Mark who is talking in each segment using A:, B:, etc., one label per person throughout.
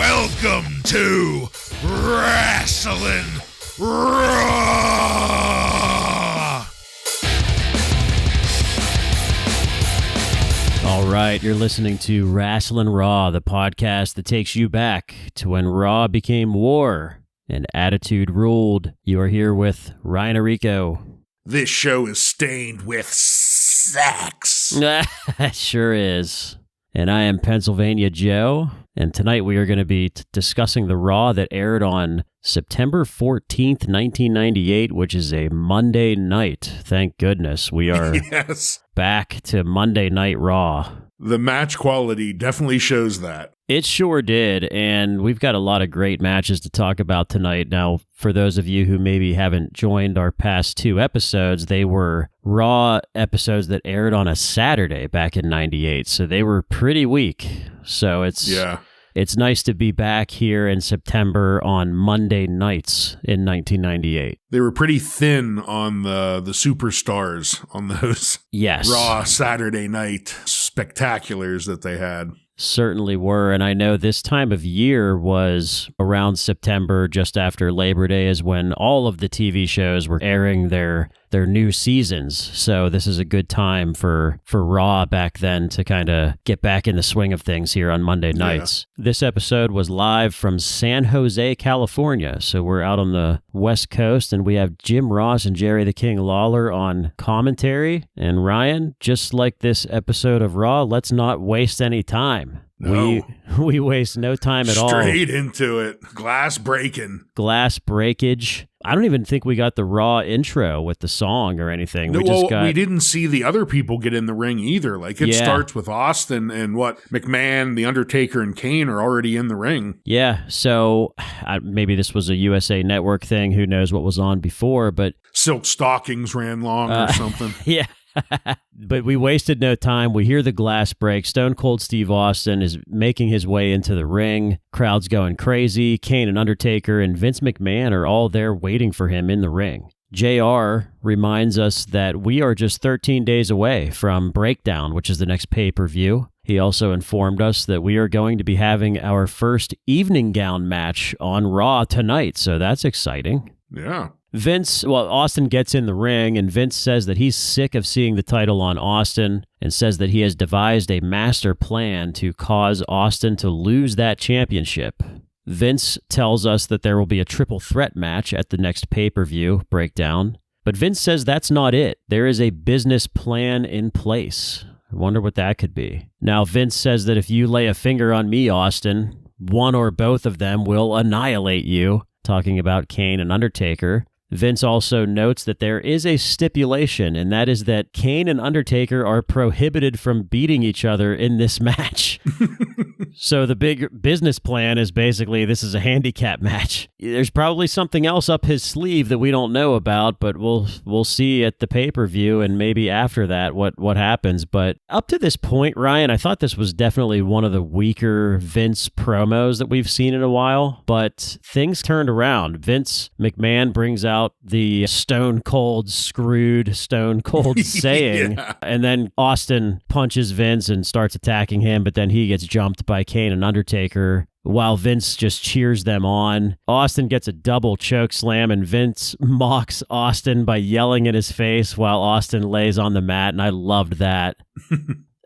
A: Welcome to Wrestling Raw!
B: All right, you're listening to Wrestling Raw, the podcast that takes you back to when Raw became war and attitude ruled. You are here with Ryan Arico.
A: This show is stained with sex.
B: Sure is. And I am Pennsylvania Joe. And tonight we are going to be discussing the Raw that aired on September 14th, 1998, which is a Monday night. Thank goodness. We are back to Monday Night Raw.
A: The match quality definitely shows that.
B: It sure did, and we've got a lot of great matches to talk about tonight. Now, for those of you who maybe haven't joined our past two episodes, they were Raw episodes that aired on a Saturday back in 98, so they were pretty weak. So it's nice to be back here in September on Monday nights in 1998.
A: They were pretty thin on the superstars on those Raw Saturday night spectaculars that they had.
B: Certainly were, and I know this time of year was around September, just after Labor Day, is when all of the TV shows were airing their new seasons. So this is a good time for Raw back then to kind of get back in the swing of things here on Monday nights. Yeah. This episode was live from San Jose, California. So we're out on the West Coast, and we have Jim Ross and Jerry the King Lawler on commentary. And Ryan, just like this episode of Raw, let's not waste any time.
A: No.
B: We waste no time at all.
A: Straight into it. Glass breaking.
B: Glass breakage. I don't even think we got the Raw intro with the song or anything.
A: No, we didn't see the other people get in the ring either. Like, it starts with Austin and McMahon, The Undertaker, and Kane are already in the ring.
B: Yeah, so maybe this was a USA Network thing. Who knows what was on before, but...
A: Silk stockings ran long or something.
B: Yeah. But we wasted no time. We hear the glass break. Stone Cold Steve Austin is making his way into the ring. Crowd's going crazy. Kane and Undertaker and Vince McMahon are all there waiting for him in the ring. JR reminds us that we are just 13 days away from Breakdown, which is the next pay-per-view. He also informed us that we are going to be having our first evening gown match on Raw tonight, so that's exciting.
A: Yeah.
B: Austin gets in the ring, and Vince says that he's sick of seeing the title on Austin and says that he has devised a master plan to cause Austin to lose that championship. Vince tells us that there will be a triple threat match at the next pay-per-view Breakdown, but Vince says that's not it. There is a business plan in place. I wonder what that could be. Now, Vince says that if you lay a finger on me, Austin, one or both of them will annihilate you, talking about Kane and Undertaker. Vince also notes that there is a stipulation, and that is that Kane and Undertaker are prohibited from beating each other in this match. So the big business plan is basically this is a handicap match. There's probably something else up his sleeve that we don't know about, but we'll see at the pay-per-view and maybe after that what happens. But up to this point, Ryan, I thought this was definitely one of the weaker Vince promos that we've seen in a while, but things turned around. Vince McMahon brings out the Stone Cold saying, and then Austin punches Vince and starts attacking him, but then he gets jumped by Kane and Undertaker while Vince just cheers them on. Austin gets a double choke slam, and Vince mocks Austin by yelling in his face while Austin lays on the mat, and I loved that.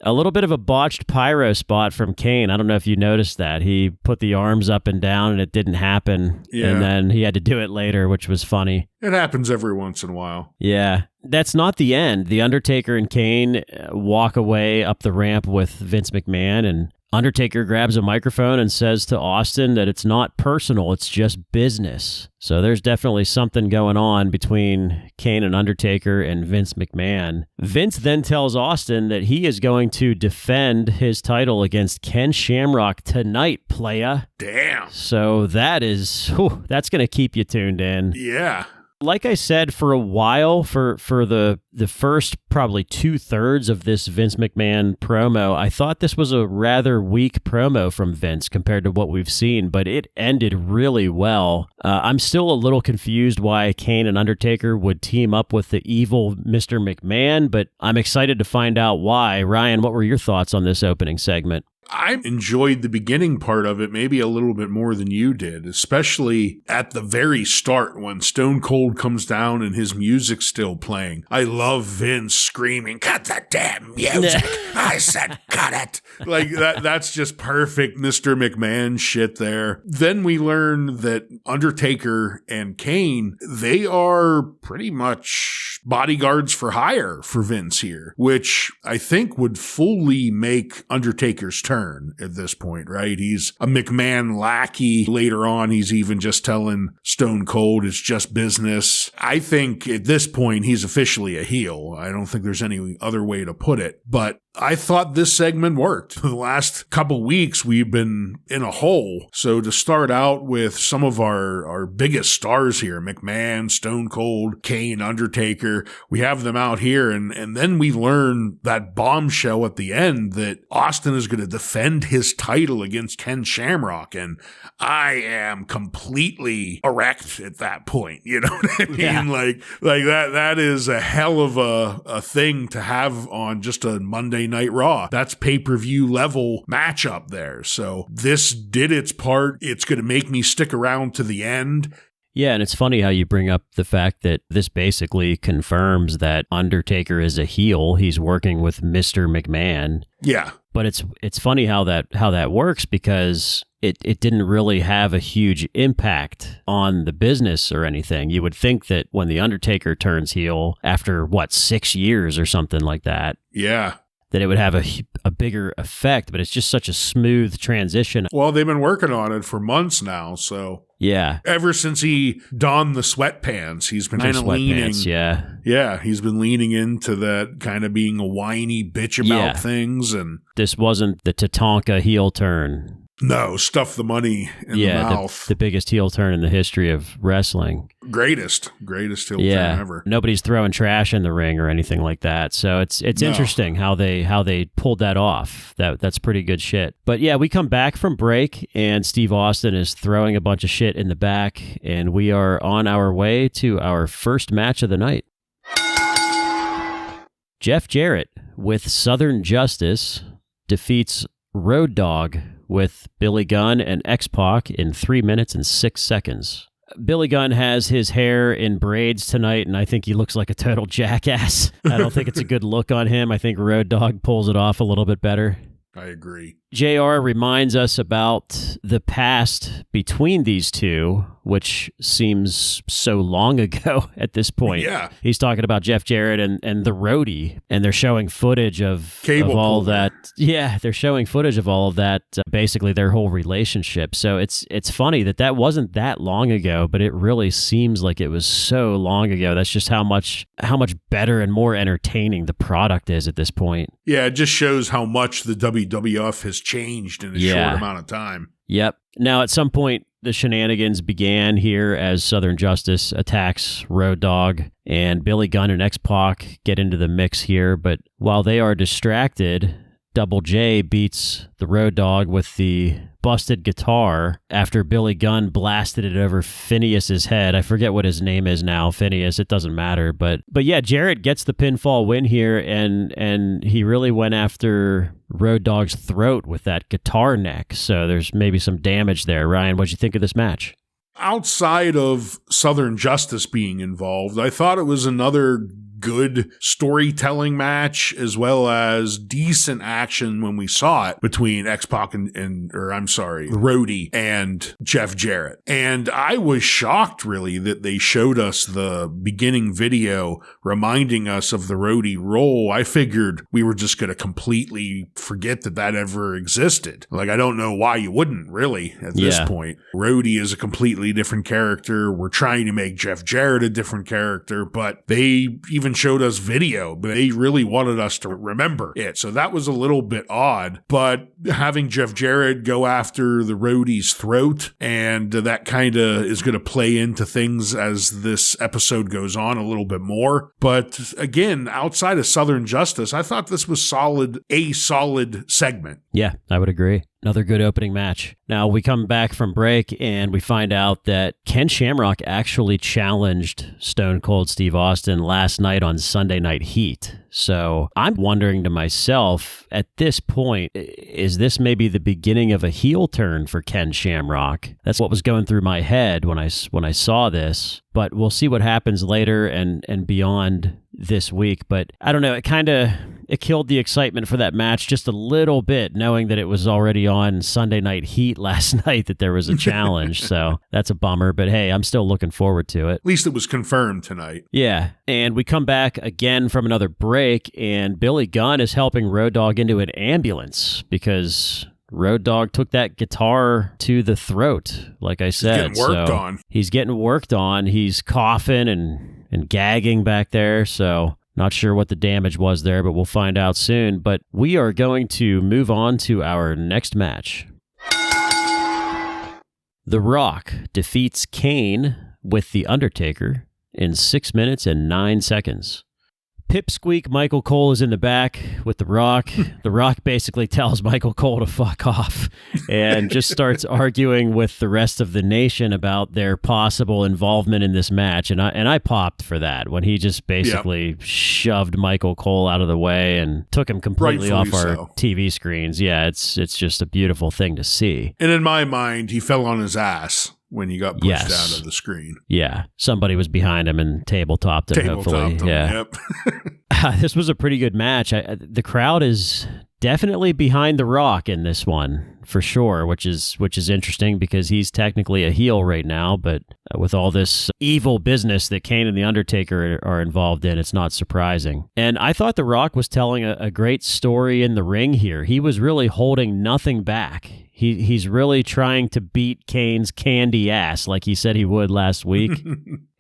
B: A little bit of a botched pyro spot from Kane. I don't know if you noticed that. He put the arms up and down and it didn't happen. Yeah. And then he had to do it later, which was funny.
A: It happens every once in a while.
B: Yeah. That's not the end. The Undertaker and Kane walk away up the ramp with Vince McMahon, and Undertaker grabs a microphone and says to Austin that it's not personal, it's just business. So there's definitely something going on between Kane and Undertaker and Vince McMahon. Vince then tells Austin that he is going to defend his title against Ken Shamrock tonight, playa.
A: Damn.
B: So that's going to keep you tuned in.
A: Yeah.
B: Like I said, for a while, for the first probably 2/3 of this Vince McMahon promo, I thought this was a rather weak promo from Vince compared to what we've seen, but it ended really well. I'm still a little confused why Kane and Undertaker would team up with the evil Mr. McMahon, but I'm excited to find out why. Ryan, what were your thoughts on this opening segment?
A: I enjoyed the beginning part of it maybe a little bit more than you did, especially at the very start when Stone Cold comes down and his music's still playing. I love Vince screaming, "Cut the damn music!" I said, "Cut it!" Like that's just perfect Mr. McMahon shit there. Then we learn that Undertaker and Kane, they are pretty much bodyguards for hire for Vince here, which I think would fully make Undertaker's turn at this point, right? He's a McMahon lackey. Later on, he's even just telling Stone Cold it's just business. I think at this point, he's officially a heel. I don't think there's any other way to put it, but I thought this segment worked. For the last couple weeks, we've been in a hole. So to start out with some of our biggest stars here, McMahon, Stone Cold, Kane, Undertaker, we have them out here. And then we learn that bombshell at the end that Austin is going to defend his title against Ken Shamrock. And I am completely erect at that point. You know what I mean?
B: Yeah.
A: Like that is a hell of a thing to have on just a Monday Night Raw. That's pay-per-view level matchup there. So this did its part. It's going to make me stick around to the end.
B: Yeah, and it's funny how you bring up the fact that this basically confirms that Undertaker is a heel. He's working with Mr. McMahon.
A: Yeah.
B: But it's funny how that works, because it didn't really have a huge impact on the business or anything. You would think that when the Undertaker turns heel after 6 years or something like that.
A: Yeah.
B: That it would have a bigger effect, but it's just such a smooth transition.
A: Well, they've been working on it for months now, so.
B: Yeah.
A: Ever since he donned the sweatpants, he's been kind of leaning. Yeah, he's been leaning into that kind of being a whiny bitch about things. And
B: this wasn't the Tatanka heel turn.
A: No, stuff the money in the mouth.
B: The biggest heel turn in the history of wrestling.
A: Greatest heel turn ever.
B: Nobody's throwing trash in the ring or anything like that. So it's interesting how they pulled that off. That's pretty good shit. But yeah, we come back from break and Steve Austin is throwing a bunch of shit in the back, and we are on our way to our first match of the night. Jeff Jarrett with Southern Justice defeats Road Dogg with Billy Gunn and X-Pac in 3 minutes and 6 seconds. Billy Gunn has his hair in braids tonight, and I think he looks like a total jackass. I don't think it's a good look on him. I think Road Dogg pulls it off a little bit better.
A: I agree.
B: JR reminds us about the past between these two, which seems so long ago at this point.
A: Yeah.
B: He's talking about Jeff Jarrett and the roadie, and they're showing footage of all that. Yeah, they're showing footage of all of that, basically their whole relationship. So it's funny that wasn't that long ago, but it really seems like it was so long ago. That's just how much better and more entertaining the product is at this point.
A: Yeah, it just shows how much the WWF has changed in a short amount of time.
B: Yep. Now, at some point, the shenanigans began here as Southern Justice attacks Road Dogg, and Billy Gunn and X-Pac get into the mix here. But while they are distracted, Double J beats the Road Dogg with the busted guitar after Billy Gunn blasted it over Phineas's head. I forget what his name is now, Phineas. It doesn't matter. But yeah, Jarrett gets the pinfall win here, and he really went after Road Dogg's throat with that guitar neck. So there's maybe some damage there. Ryan, what'd you think of this match?
A: Outside of Southern Justice being involved, I thought it was another good storytelling match, as well as decent action when we saw it between X-Pac Roadie and Jeff Jarrett. And I was shocked, really, that they showed us the beginning video reminding us of the Roadie role. I figured we were just going to completely forget that ever existed. Like, I don't know why you wouldn't, really, at this point. Roadie is a completely different character. We're trying to make Jeff Jarrett a different character, but they even showed us video, but they really wanted us to remember it. So that was a little bit odd, but having Jeff Jarrett go after the Roadie's throat, and that kind of is going to play into things as this episode goes on a little bit more. But again, outside of Southern Justice, I thought this was a solid segment.
B: Yeah, I would agree. Another good opening match. Now we come back from break and we find out that Ken Shamrock actually challenged Stone Cold Steve Austin last night on Sunday Night Heat. So I'm wondering to myself, at this point, is this maybe the beginning of a heel turn for Ken Shamrock? That's what was going through my head when I saw this. But we'll see what happens later and beyond this week. But I don't know, it killed the excitement for that match just a little bit, knowing that it was already on Sunday Night Heat last night that there was a challenge. So that's a bummer. But hey, I'm still looking forward to it.
A: At least it was confirmed tonight.
B: Yeah. And we come back again from another break, and Billy Gunn is helping Road Dogg into an ambulance because Road Dogg took that guitar to the throat, like I said.
A: He's getting worked on.
B: He's getting worked on. He's coughing and gagging back there, so not sure what the damage was there, but we'll find out soon. But we are going to move on to our next match. The Rock defeats Kane with The Undertaker in 6 minutes and 9 seconds. Pipsqueak Michael Cole is in the back with The Rock. The Rock basically tells Michael Cole to fuck off and just starts arguing with the rest of the nation about their possible involvement in this match. And I popped for that when he just basically shoved Michael Cole out of the way and took him completely off our TV screens. Yeah, it's just a beautiful thing to see.
A: And in my mind, he fell on his ass when he got pushed out of the screen.
B: Yeah. Somebody was behind him and tabletopped him, hopefully. Yeah.
A: Yep.
B: This was a pretty good match. The crowd is definitely behind The Rock in this one, for sure, which is interesting because he's technically a heel right now, but with all this evil business that Kane and The Undertaker are involved in, it's not surprising. And I thought The Rock was telling a great story in the ring here. He was really holding nothing back. He's really trying to beat Kane's candy ass like he said he would last week.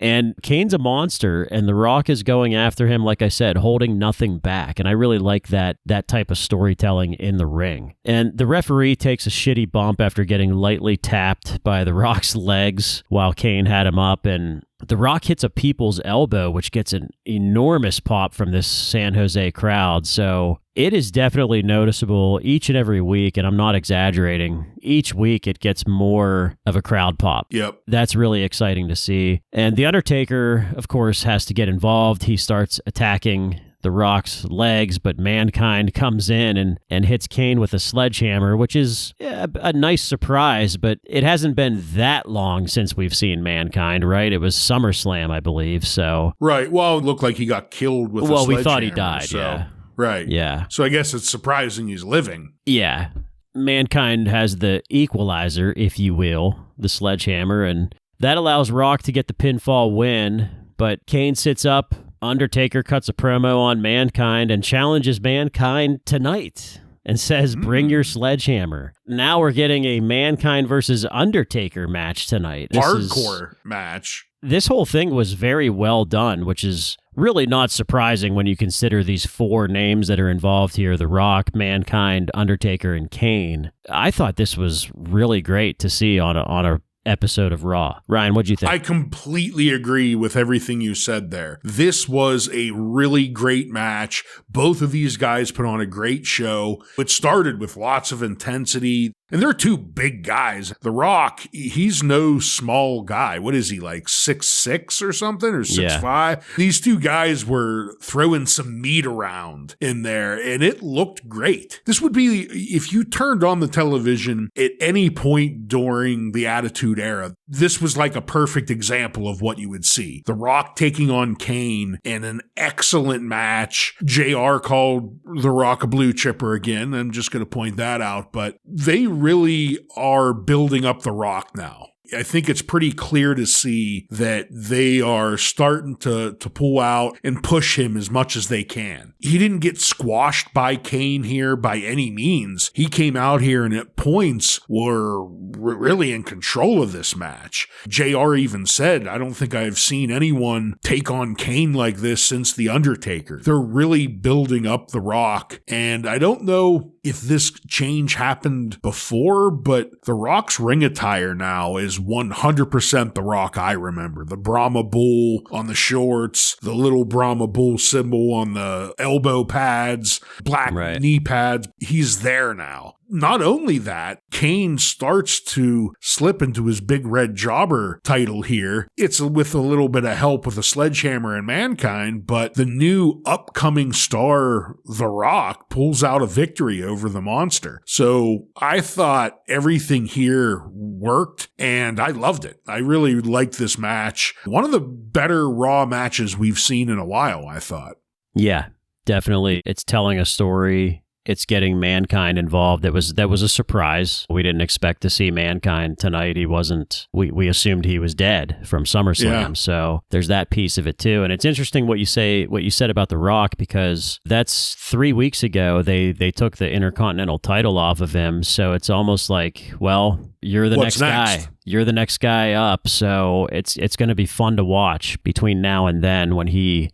B: And Kane's a monster, and The Rock is going after him, like I said, holding nothing back. And I really like that type of storytelling in the ring. And the referee takes a shitty bump after getting lightly tapped by The Rock's legs while Kane had him up, and The Rock hits a people's elbow, which gets an enormous pop from this San Jose crowd. So it is definitely noticeable each and every week, and I'm not exaggerating. Each week it gets more of a crowd pop.
A: Yep.
B: That's really exciting to see. And The Undertaker, of course, has to get involved. He starts attacking The Rock's legs, but Mankind comes in and hits Kane with a sledgehammer, which is a nice surprise, but it hasn't been that long since we've seen Mankind, right? It was SummerSlam, I believe, so...
A: Right, well, it looked like he got killed with a sledgehammer.
B: Well, we thought he died, yeah.
A: Right.
B: Yeah.
A: So I guess it's surprising he's living.
B: Yeah. Mankind has the equalizer, if you will, the sledgehammer, and that allows Rock to get the pinfall win, but Kane sits up. Undertaker cuts a promo on Mankind and challenges Mankind tonight and says, bring your sledgehammer. Now we're getting a Mankind versus Undertaker match tonight.
A: Hardcore match.
B: This whole thing was very well done, which is really not surprising when you consider these four names that are involved here: The Rock, Mankind, Undertaker, and Kane. I thought this was really great to see on a episode of Raw. Ryan, what'd you think?
A: I completely agree with everything you said there. This was a really great match. Both of these guys put on a great show. It started with lots of intensity. And they're two big guys. The Rock, he's no small guy. What is he, like 6'6" or something, or 6'5"? Yeah. These two guys were throwing some meat around in there, and it looked great. This would be, if you turned on the television at any point during the Attitude Era, this was like a perfect example of what you would see. The Rock taking on Kane in an excellent match. JR called The Rock a blue chipper again. I'm just going to point that out, but they really are building up The Rock now. I think it's pretty clear to see that they are starting to pull out and push him as much as they can. He didn't get squashed by Kane here by any means. He came out here and at points were really in control of this match. JR even said, I don't think I've seen anyone take on Kane like this since The Undertaker. They're really building up The Rock, and I don't know if this change happened before, but The Rock's ring attire now is 100% The Rock I remember. The Brahma Bull on the shorts, the little Brahma Bull symbol on the elbow pads, black knee pads. He's there now. not only that, Kane starts to slip into his big red jobber title here. It's with a little bit of help with a sledgehammer and Mankind, but the new upcoming star, The Rock, pulls out a victory over the Monster. So I thought everything here worked, and I loved it. I really liked this match. One of the better Raw matches we've seen in a while, I thought.
B: Yeah, definitely. It's telling a story. It's getting Mankind involved. That was a surprise. We didn't expect to see Mankind tonight. He wasn't. We assumed he was dead from SummerSlam. Yeah. So there's that piece of it too. And it's interesting what you said about The Rock, because that's 3 weeks ago. They took the Intercontinental title off of him. So it's almost like, well, you're the next guy. You're the next guy up. So it's going to be fun to watch between now and then when he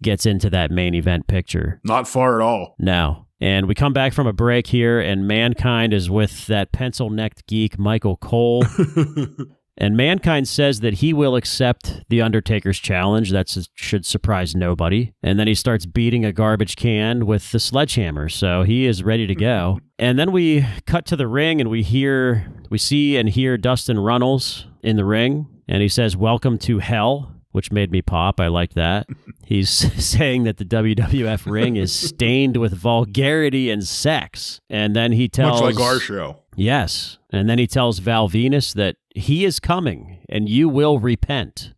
B: gets into that main event picture.
A: Not far at all.
B: No. And we come back from a break here, and Mankind is with that pencil-necked geek, Michael Cole. And Mankind says that he will accept The Undertaker's challenge. That should surprise nobody. And then he starts beating a garbage can with the sledgehammer, so he is ready to go. And then we cut to the ring, and we see and hear Dustin Runnels in the ring, and he says, "Welcome to hell," which made me pop. I like that. He's saying that the WWF ring is stained with vulgarity and sex. And then he tells...
A: Much like our show.
B: Yes. And then he tells Val Venus that he is coming and you will repent.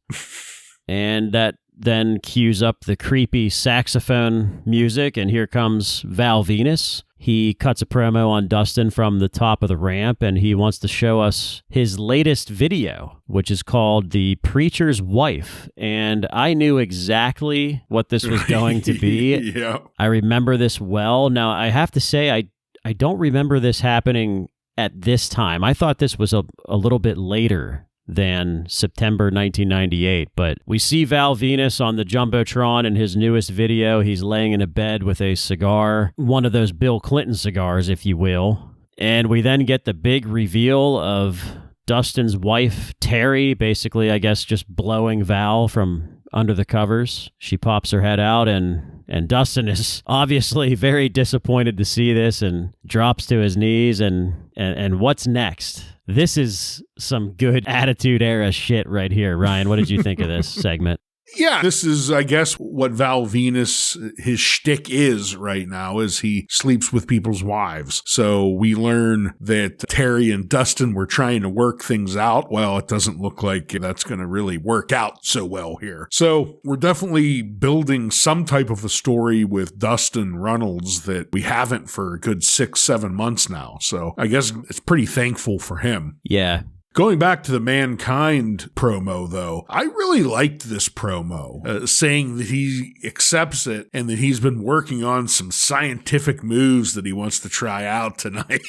B: And that then cues up the creepy saxophone music, and here comes Val Venus. He cuts a promo on Dustin from the top of the ramp, and he wants to show us his latest video, which is called The Preacher's Wife. And I knew exactly what this was going to be.
A: Yeah.
B: I remember this well. Now, I have to say, I don't remember this happening at this time. I thought this was a little bit later than September 1998. But we see Val Venus on the Jumbotron in his newest video. He's laying in a bed with a cigar, one of those Bill Clinton cigars, if you will. And we then get the big reveal of Dustin's wife, Terry, basically, I guess, just blowing Val from under the covers. She pops her head out, and Dustin is obviously very disappointed to see this and drops to his knees. And what's next? This is some good Attitude Era shit right here. Ryan, what did you think of this segment?
A: Yeah, this is, I guess, what Val Venus, his shtick is right now, is he sleeps with people's wives. So we learn that Terry and Dustin were trying to work things out. Well, it doesn't look like that's going to really work out so well here. So we're definitely building some type of a story with Dustin Runnels that we haven't for a good 6-7 months now. So I guess it's pretty thankful for him.
B: Yeah.
A: Going back to the Mankind promo, though, I really liked this promo, saying that he accepts it and that he's been working on some scientific moves that he wants to try out tonight.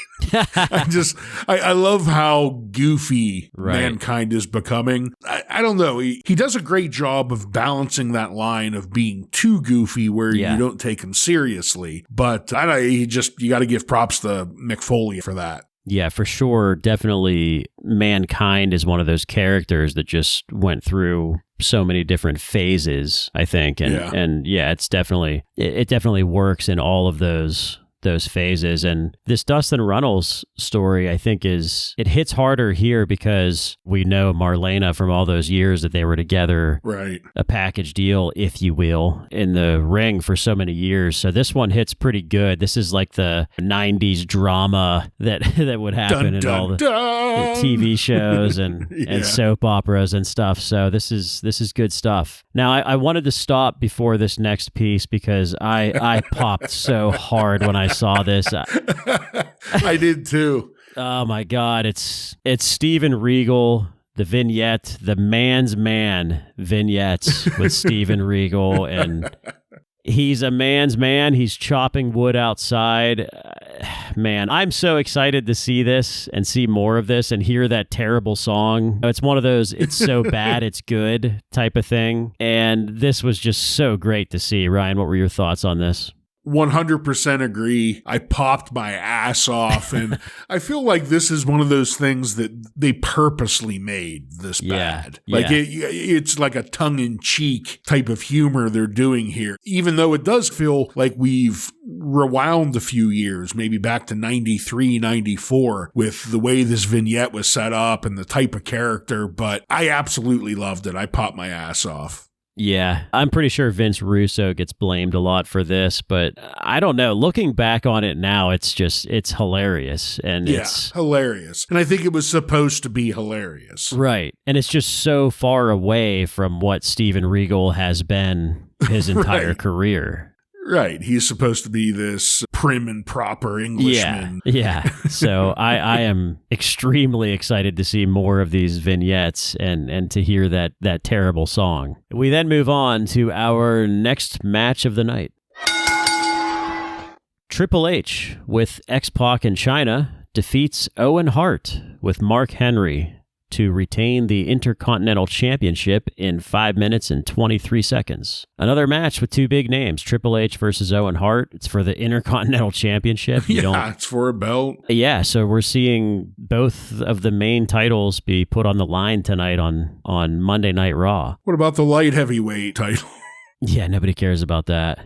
A: I love how goofy Mankind is becoming. I don't know. He does a great job of balancing that line of being too goofy where you don't take him seriously. But you got to give props to Mick Foley for that.
B: Yeah, for sure. Definitely Mankind is one of those characters that just went through so many different phases, I think. And it definitely works in all of those phases. And this Dustin Runnels story, I think, it hits harder here because we know Marlena from all those years that they were together,
A: right? A
B: package deal, if you will, in the ring for so many years. So this one hits pretty good. This is like the 90s drama that would happen in all the TV shows and soap operas and stuff. So this is good stuff. Now, I wanted to stop before this next piece because I popped so hard when I saw this.
A: I did too.
B: Oh my God. It's Steven Regal, the vignette, the man's man vignettes with Steven Regal, and he's a man's man. He's chopping wood outside. Man, I'm so excited to see this and see more of this and hear that terrible song. It's one of those, it's so bad, it's good type of thing. And this was just so great to see. Ryan, what were your thoughts on this?
A: 100% agree. I popped my ass off, and I feel like this is one of those things that they purposely made this bad. Like it's like a tongue-in-cheek type of humor they're doing here, even though it does feel like we've rewound a few years, maybe back to 93, 94, with the way this vignette was set up and the type of character, but I absolutely loved it. I popped my ass off.
B: Yeah, I'm pretty sure Vince Russo gets blamed a lot for this, but I don't know. Looking back on it now, it's hilarious. And it's
A: hilarious. And I think it was supposed to be hilarious.
B: Right. And it's just so far away from what Steven Regal has been his entire career.
A: Right. He's supposed to be this prim and proper Englishman.
B: Yeah. So I am extremely excited to see more of these vignettes and to hear that terrible song. We then move on to our next match of the night. Triple H with X-Pac and Chyna defeats Owen Hart with Mark Henry to retain the Intercontinental Championship in 5 minutes and 23 seconds. Another match with two big names, Triple H versus Owen Hart. It's for the Intercontinental Championship.
A: It's for a belt.
B: Yeah, so we're seeing both of the main titles be put on the line tonight on Monday Night Raw.
A: What about the light heavyweight title?
B: Yeah, nobody cares about that.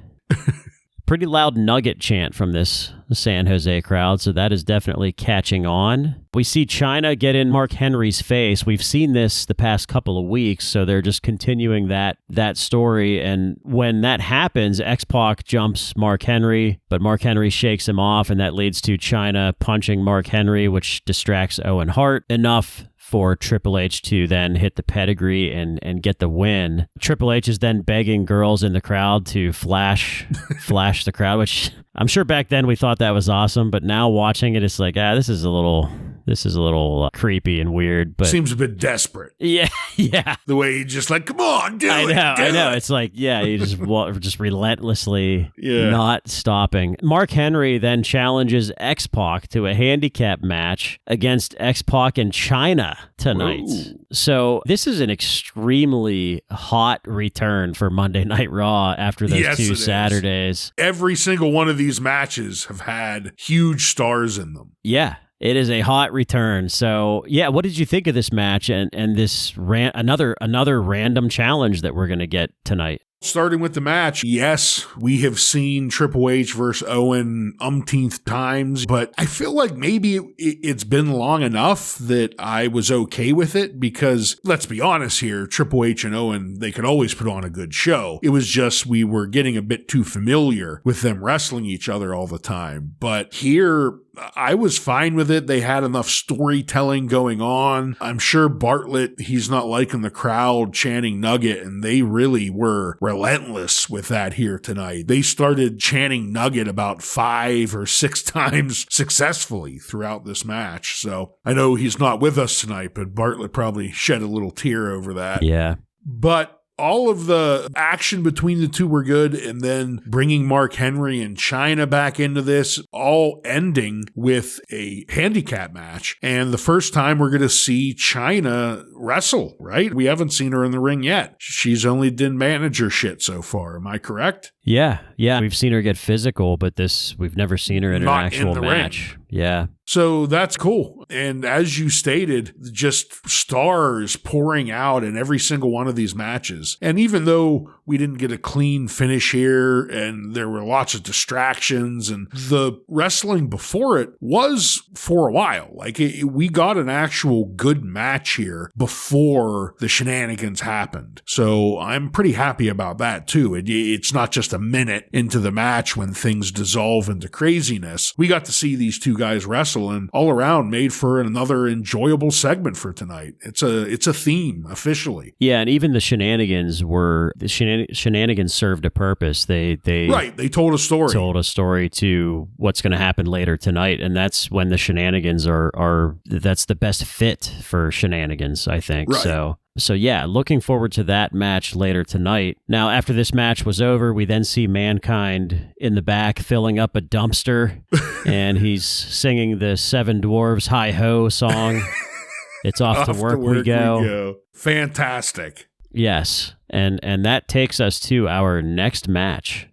B: Pretty loud nugget chant from this San Jose crowd, so that is definitely catching on. We see Chyna get in Mark Henry's face. We've seen this the past couple of weeks, so they're just continuing that story. And when that happens, X-Pac jumps Mark Henry, but Mark Henry shakes him off, and that leads to Chyna punching Mark Henry, which distracts Owen Hart enough for Triple H to then hit the pedigree and get the win. Triple H is then begging girls in the crowd to flash the crowd, which I'm sure back then we thought that was awesome, but now watching it, it's like, this is a little creepy and weird. But
A: seems a bit desperate.
B: Yeah.
A: The way he just like, come on, do it.
B: I know. It's like, he just relentlessly not stopping. Mark Henry then challenges X-Pac to a handicap match against X-Pac and Chyna tonight. Whoa. So this is an extremely hot return for Monday Night Raw after those two Saturdays.
A: Every single one of these matches have had huge stars in them.
B: Yeah. It is a hot return. So, what did you think of this match and this another random challenge that we're going to get tonight?
A: Starting with the match, yes, we have seen Triple H versus Owen umpteenth times, but I feel like maybe it's been long enough that I was okay with it because, let's be honest here, Triple H and Owen, they could always put on a good show. It was just we were getting a bit too familiar with them wrestling each other all the time. But here, I was fine with it. They had enough storytelling going on. I'm sure Bartlett, he's not liking the crowd chanting Nugget, and they really were relentless with that here tonight. They started chanting Nugget about 5 or 6 times successfully throughout this match. So I know he's not with us tonight, but Bartlett probably shed a little tear over that.
B: Yeah.
A: But all of the action between the two were good, and then bringing Mark Henry and Chyna back into this, all ending with a handicap match. And the first time we're going to see Chyna wrestle, right? We haven't seen her in the ring yet. She's only done manager shit so far. Am I correct?
B: Yeah. We've seen her get physical, but we've never seen her in an actual match.
A: Ring.
B: Yeah.
A: So that's cool. And as you stated, just stars pouring out in every single one of these matches. And even though we didn't get a clean finish here and there were lots of distractions, and the wrestling before it was for a while. Like we got an actual good match here before the shenanigans happened. So I'm pretty happy about that too. It's not just a minute into the match when things dissolve into craziness. We got to see these two guys wrestle, and all around made for another enjoyable segment for tonight. It's a theme officially.
B: Yeah, and even the shenanigans served a purpose. They
A: told a story.
B: Told a story to what's going to happen later tonight, and that's when the shenanigans that's the best fit for shenanigans, I think.
A: Right.
B: So yeah, looking forward to that match later tonight. Now, after this match was over, we then see Mankind in the back filling up a dumpster, and he's singing the Seven Dwarves Hi-Ho song. It's off to work we go.
A: Fantastic.
B: Yes, and that takes us to our next match.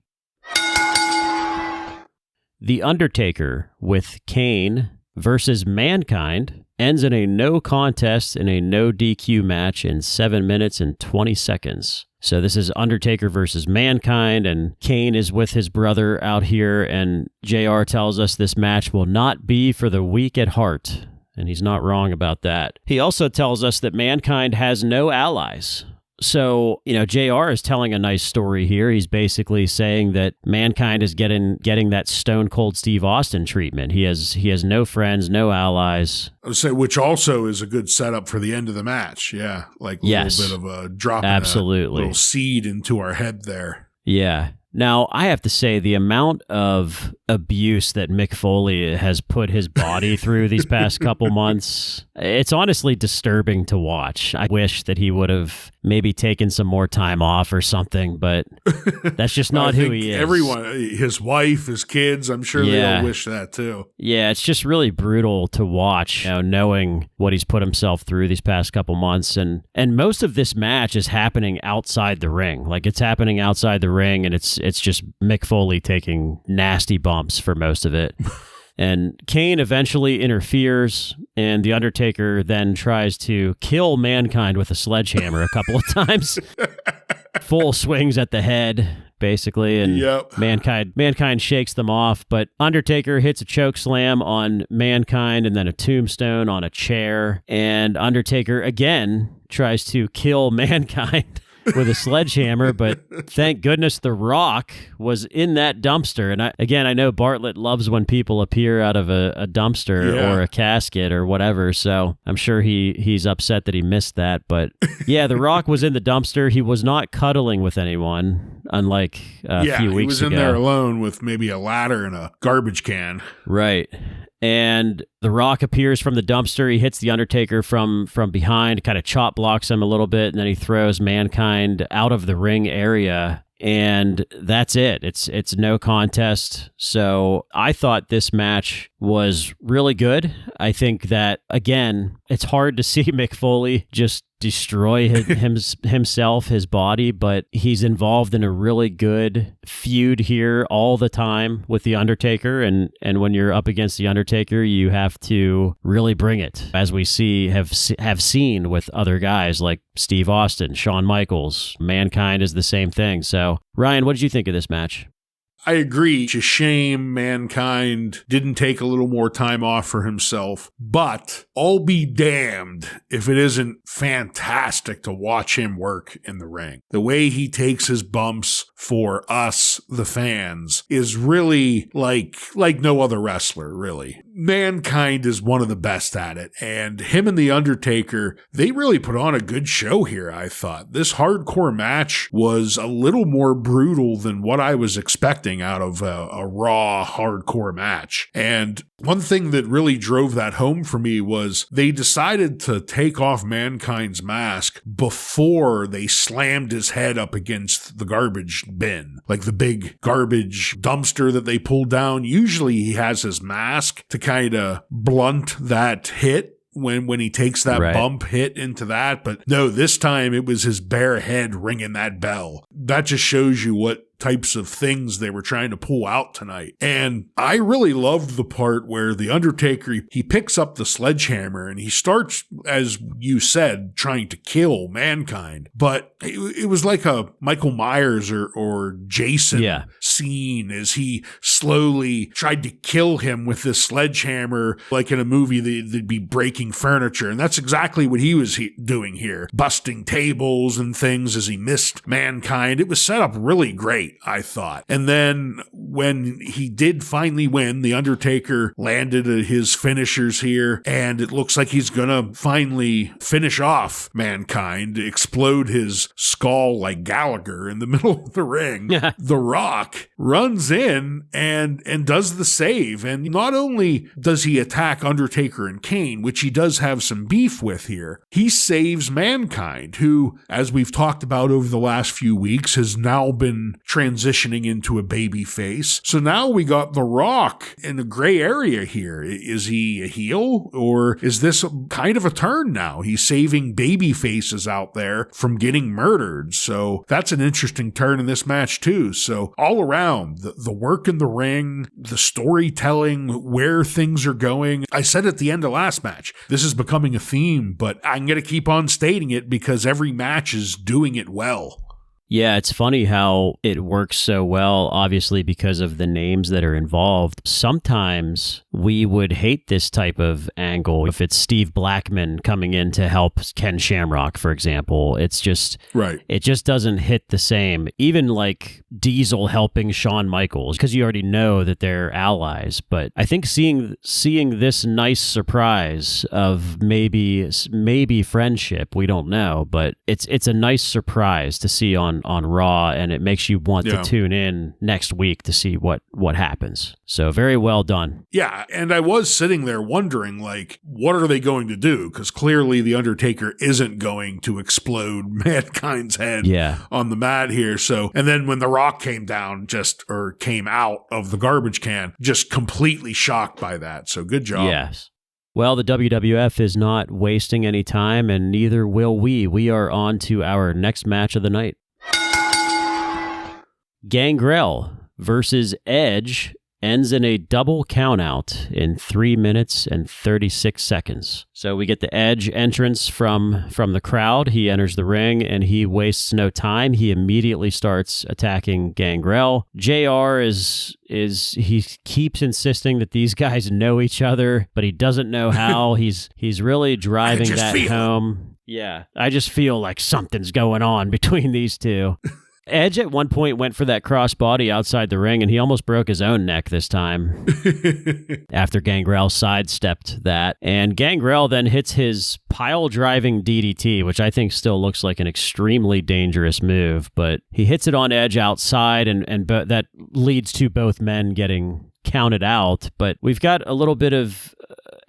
B: The Undertaker with Kane versus Mankind ends in a no contest in a no DQ match in 7 minutes and 20 seconds. So this is Undertaker versus Mankind, and Kane is with his brother out here, and JR tells us this match will not be for the weak at heart, and he's not wrong about that. He also tells us that Mankind has no allies. So, JR is telling a nice story here. He's basically saying that Mankind is getting that Stone Cold Steve Austin treatment. He has no friends, no allies.
A: I would say, which also is a good setup for the end of the match. Yeah, like a little bit of a drop,
B: absolutely,
A: a little seed into our head there.
B: Yeah. Now, I have to say, the amount of abuse that Mick Foley has put his body through these past couple months, it's honestly disturbing to watch. I wish that he would have maybe taken some more time off or something, but that's just not who he is.
A: Everyone, his wife, his kids, I'm sure they all wish that too.
B: Yeah, it's just really brutal to watch, knowing what he's put himself through these past couple months. And most of this match is happening outside the ring. Like, it's happening outside the ring, and it's just Mick Foley taking nasty bumps for most of it. And Kane eventually interferes, and The Undertaker then tries to kill Mankind with a sledgehammer a couple of times. Full swings at the head, basically, and Mankind shakes them off, but Undertaker hits a choke slam on Mankind and then a tombstone on a chair, and Undertaker again tries to kill Mankind with a sledgehammer, but thank goodness The Rock was in that dumpster. And I know Bartlett loves when people appear out of a dumpster or a casket or whatever, so I'm sure he's upset that he missed that. But yeah, The Rock was in the dumpster. He was not cuddling with anyone, unlike a few weeks ago.
A: He was in there alone with maybe a ladder and a garbage can.
B: Right. And The Rock appears from the dumpster. He hits The Undertaker from behind, kind of chop blocks him a little bit, and then he throws Mankind out of the ring area. And that's it. It's no contest. So I thought this match was really good. I think that, again, it's hard to see Mick Foley just destroy himself, his body, but he's involved in a really good feud here all the time with The Undertaker, and when you're up against The Undertaker, you have to really bring it, as we have seen with other guys like Steve Austin, Shawn Michaels. Mankind is the same thing. So, Ryan, what did you think of this match?
A: I agree. It's a shame Mankind didn't take a little more time off for himself, but I'll be damned if it isn't fantastic to watch him work in the ring. The way he takes his bumps for us, the fans, is really like no other wrestler, really. Mankind is one of the best at it, and him and The Undertaker, they really put on a good show here, I thought. This hardcore match was a little more brutal than what I was expecting out of a Raw hardcore match. And one thing that really drove that home for me was they decided to take off Mankind's mask before they slammed his head up against the garbage bin, like the big garbage dumpster that they pulled down. Usually he has his mask to kind of blunt that hit when he takes that bump hit into that. But no, this time it was his bare head ringing that bell. That just shows you what types of things they were trying to pull out tonight. And I really loved the part where The Undertaker, he picks up the sledgehammer and he starts, as you said, trying to kill Mankind. But it was like a Michael Myers or Jason scene as he slowly tried to kill him with this sledgehammer. Like in a movie, they'd be breaking furniture. And that's exactly what he was doing here, busting tables and things as he missed Mankind. It was set up really great, I thought. And then when he did finally win, The Undertaker landed his finishers here, and it looks like he's gonna finally finish off Mankind, explode his skull like Gallagher in the middle of the ring. The Rock runs in and does the save. And not only does he attack Undertaker and Kane, which he does have some beef with here, he saves Mankind, who, as we've talked about over the last few weeks, has now been transitioning into a baby face. So now we got The Rock in a gray area here. Is he a heel, or is this kind of a turn now? He's saving baby faces out there from getting murdered. So that's an interesting turn in this match too. So all around, the work in the ring, the storytelling, where things are going. I said at the end of last match, this is becoming a theme, but I'm going to keep on stating it because every match is doing it well.
B: Yeah, it's funny how it works so well, obviously, because of the names that are involved. Sometimes we would hate this type of angle if it's Steve Blackman coming in to help Ken Shamrock, for example. It's just,
A: right.
B: It just doesn't hit the same. Even like Diesel helping Shawn Michaels, because you already know that they're allies. But I think seeing this nice surprise of maybe friendship, we don't know, but it's a nice surprise to see on Raw, and it makes you want to tune in next week to see what happens. So very well done.
A: Yeah, and I was sitting there wondering, like, what are they going to do? Because clearly the Undertaker isn't going to explode Mankind's head on the mat here. So, and then when The Rock came out of the garbage can, just completely shocked by that. So good job.
B: Yes. Well, the WWF is not wasting any time, and neither will we. We are on to our next match of the night. Gangrel versus Edge ends in a double countout in 3 minutes and 36 seconds. So we get the Edge entrance from the crowd. He enters the ring and he wastes no time. He immediately starts attacking Gangrel. JR he keeps insisting that these guys know each other, but he doesn't know how. He's really driving that home. Yeah, I just feel like something's going on between these two. Edge at one point went for that crossbody outside the ring, and he almost broke his own neck this time after Gangrel sidestepped that. And Gangrel then hits his pile-driving DDT, which I think still looks like an extremely dangerous move, but he hits it on Edge outside, and that leads to both men getting counted out. But we've got a little bit of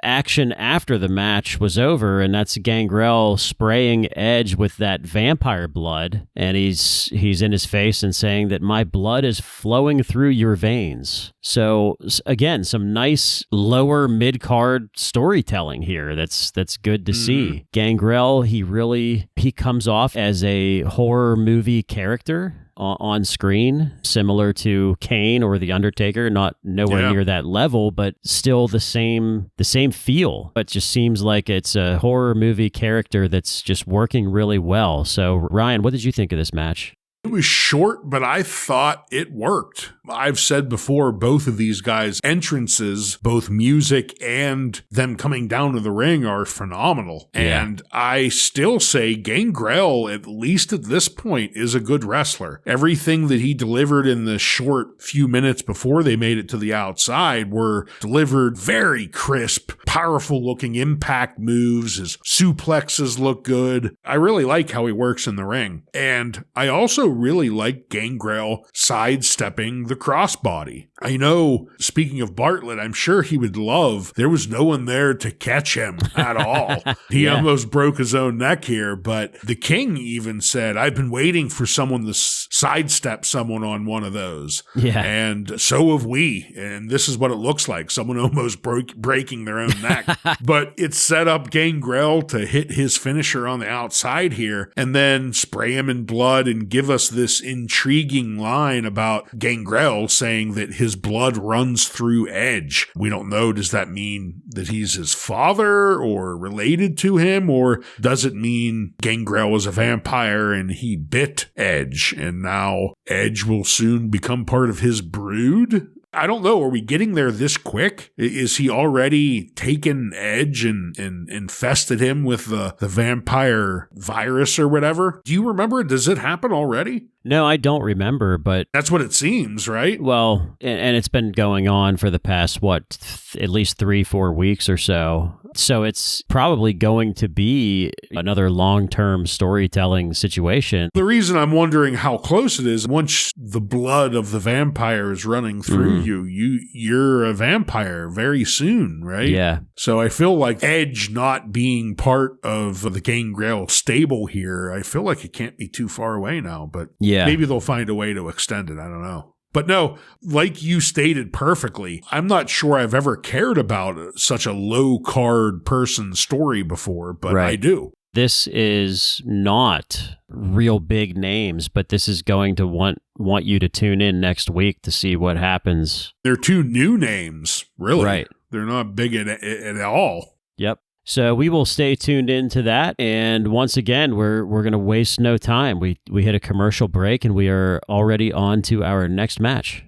B: action after the match was over, and that's Gangrel spraying Edge with that vampire blood, and he's in his face and saying that my blood is flowing through your veins. So again, some nice lower mid-card storytelling here. That's good to see. Gangrel, he comes off as a horror movie character on screen, similar to Kane or The Undertaker, nowhere near that level, but still the same feel. It just seems like it's a horror movie character that's just working really well. So Ryan, what did you think of this match?
A: It was short, but I thought it worked. I've said before, both of these guys' entrances, both music and them coming down to the ring, are phenomenal. Yeah. And I still say Gangrel, at least at this point, is a good wrestler. Everything that he delivered in the short few minutes before they made it to the outside were delivered very crisp, powerful looking impact moves. His suplexes look good. I really like how he works in the ring. And I also really like Gangrel sidestepping the crossbody. I know, speaking of Bartlett, I'm sure he would love, there was no one there to catch him at all. He almost broke his own neck here, but the King even said, I've been waiting for someone to sidestep someone on one of those. Yeah. And so have we. And this is what it looks like. Someone almost breaking their own neck. But it set up Gangrel to hit his finisher on the outside here and then spray him in blood and give us this intriguing line about Gangrel saying that his blood runs through Edge. We don't know, does that mean that he's his father or related to him, or does it mean Gangrel is a vampire and he bit Edge and now Edge will soon become part of his brood? I don't know. Are we getting there this quick? Is he already taken Edge and infested him with the vampire virus or whatever? Do you remember? Does it happen already?
B: No, I don't remember, but...
A: That's what it seems, right?
B: Well, and it's been going on for the past, at least 3-4 weeks or so. So it's probably going to be another long-term storytelling situation.
A: The reason I'm wondering how close it is, once the blood of the vampire is running through you're a vampire very soon, right?
B: Yeah.
A: So I feel like Edge not being part of the Gangrel stable here, I feel like it can't be too far away now, but...
B: Yeah.
A: Maybe they'll find a way to extend it. I don't know. But no, like you stated perfectly, I'm not sure I've ever cared about such a low card person story before, but I do.
B: This is not real big names, but this is going to want you to tune in next week to see what happens.
A: They're two new names, really.
B: Right.
A: They're not big at all.
B: Yep. So we will stay tuned into that. And once again, we're going to waste no time. We hit a commercial break and we are already on to our next match.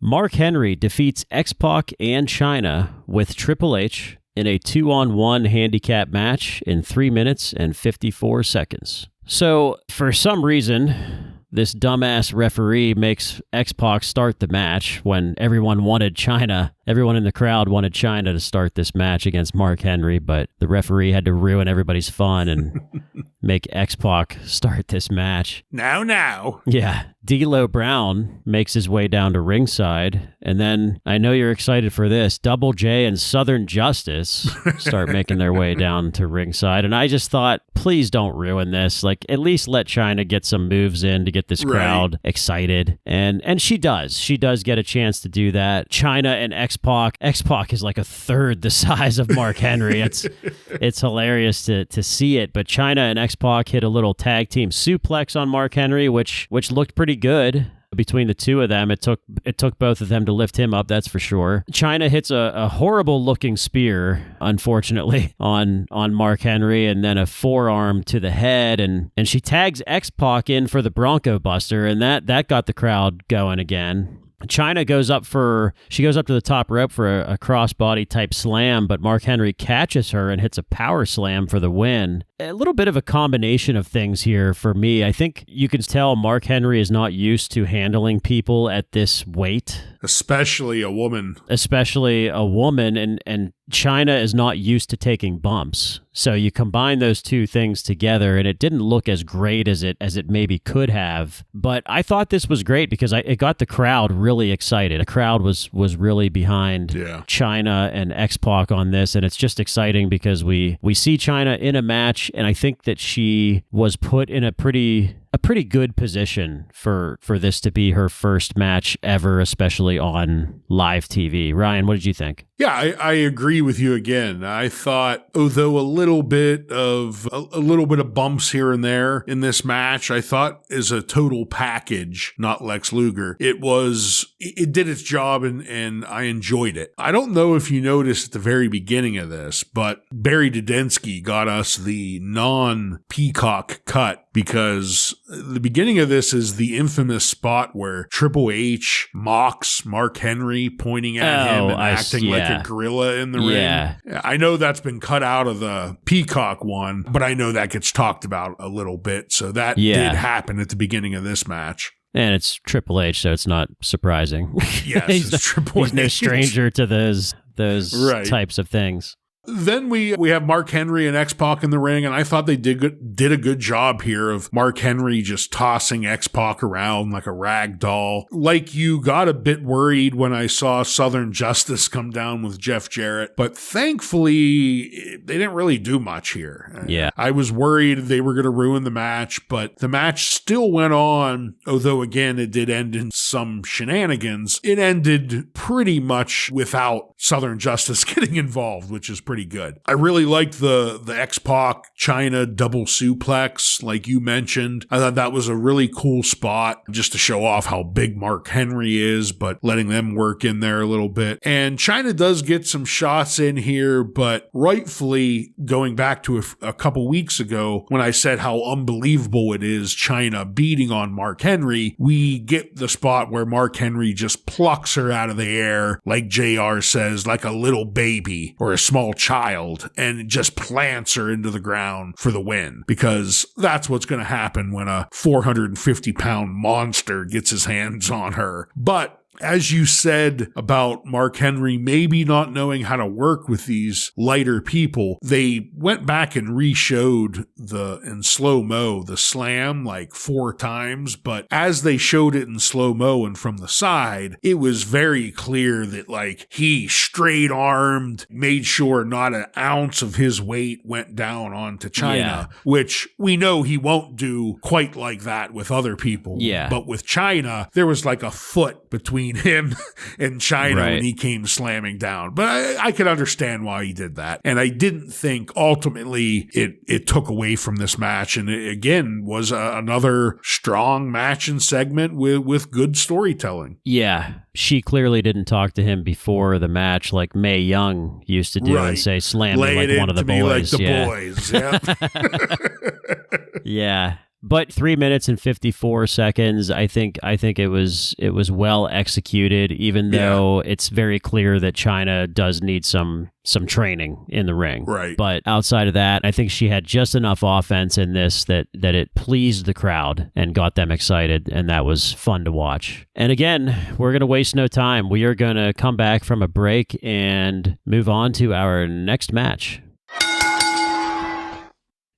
B: Mark Henry defeats X-Pac and Chyna with Triple H in a 2-on-1 handicap match in 3 minutes and 54 seconds. So, for some reason, this dumbass referee makes X-Pac start the match when everyone in the crowd wanted Chyna to start this match against Mark Henry, but the referee had to ruin everybody's fun and make X-Pac start this match.
A: Now.
B: Yeah. D'Lo Brown makes his way down to ringside, and then, I know you're excited for this, Double J and Southern Justice start making their way down to ringside, and I just thought, please don't ruin this. Like, at least let Chyna get some moves in to get this crowd excited, and she does. She does get a chance to do that. Chyna and X-Pac is like a third the size of Mark Henry. It's hilarious to see it, but Chyna and X-Pac hit a little tag team suplex on Mark Henry, which looked pretty good. Between the two of them, it took both of them to lift him up, that's for sure. Chyna hits a horrible looking spear, unfortunately, on Mark Henry, and then a forearm to the head, and she tags X-Pac in for the Bronco Buster, and that got the crowd going again. Chyna goes up to the top rope for a crossbody type slam, but Mark Henry catches her and hits a power slam for the win. A little bit of a combination of things here for me. I think you can tell Mark Henry is not used to handling people at this weight.
A: Especially a woman.
B: And Chyna is not used to taking bumps. So you combine those two things together, and it didn't look as great as it maybe could have. But I thought this was great because it got the crowd really excited. The crowd was really behind Chyna and X-Pac on this, and it's just exciting because we see Chyna in a match, and I think that she was put in a pretty good position for this to be her first match ever, especially on live TV. Ryan, what did you think?
A: Yeah, I agree with you again. I thought, although a little bit of bumps here and there in this match, I thought as a total package, not Lex Luger, it did its job and I enjoyed it. I don't know if you noticed at the very beginning of this, but Barry Dudensky got us the non-Peacock cut because the beginning of this is the infamous spot where Triple H mocks Mark Henry, pointing at him and acting like a gorilla in the ring. I know that's been cut out of the Peacock one, but I know that gets talked about a little bit. So that did happen at the beginning of this match.
B: And it's Triple H, so it's not surprising.
A: Yes, it's Triple H.
B: He's no stranger to those types of things.
A: Then we have Mark Henry and X-Pac in the ring, and I thought they did a good job here of Mark Henry just tossing X-Pac around like a rag doll. Like you, got a bit worried when I saw Southern Justice come down with Jeff Jarrett, but thankfully they didn't really do much here.
B: Yeah.
A: I was worried they were going to ruin the match, but the match still went on, although again it did end in some shenanigans. It ended pretty much without Southern Justice getting involved, which is pretty good. I really liked the X-Pac Chyna double suplex, like you mentioned. I thought that was a really cool spot just to show off how big Mark Henry is, but letting them work in there a little bit. And Chyna does get some shots in here, but rightfully, going back to a couple weeks ago when I said how unbelievable it is Chyna beating on Mark Henry, we get the spot where Mark Henry just plucks her out of the air, like JR says, like a little baby or a small child, and just plants her into the ground for the win, because that's what's going to happen when a 450-pound monster gets his hands on her. But As you said about Mark Henry maybe not knowing how to work with these lighter people, they went back and re-showed in slow-mo the slam like 4 times, but as they showed it in slow-mo and from the side, it was very clear that like he straight armed, made sure not an ounce of his weight went down onto Chyna, which we know he won't do quite like that with other people.
B: Yeah.
A: But with Chyna, there was like a foot between him and Chyna when he came slamming down. But I could understand why he did that. And I didn't think ultimately it took away from this match. And it, again, was another strong match and segment with good storytelling.
B: Yeah. She clearly didn't talk to him before the match like Mae Young used to do and say, slam me like one of the boys.
A: Like the boys. Yeah.
B: Yeah. But 3 minutes and 54 seconds, I think it was well executed, even though it's very clear that Chyna does need some training in the ring.
A: Right.
B: But outside of that, I think she had just enough offense in this that it pleased the crowd and got them excited, and that was fun to watch. And again, we're going to waste no time. We are going to come back from a break and move on to our next match.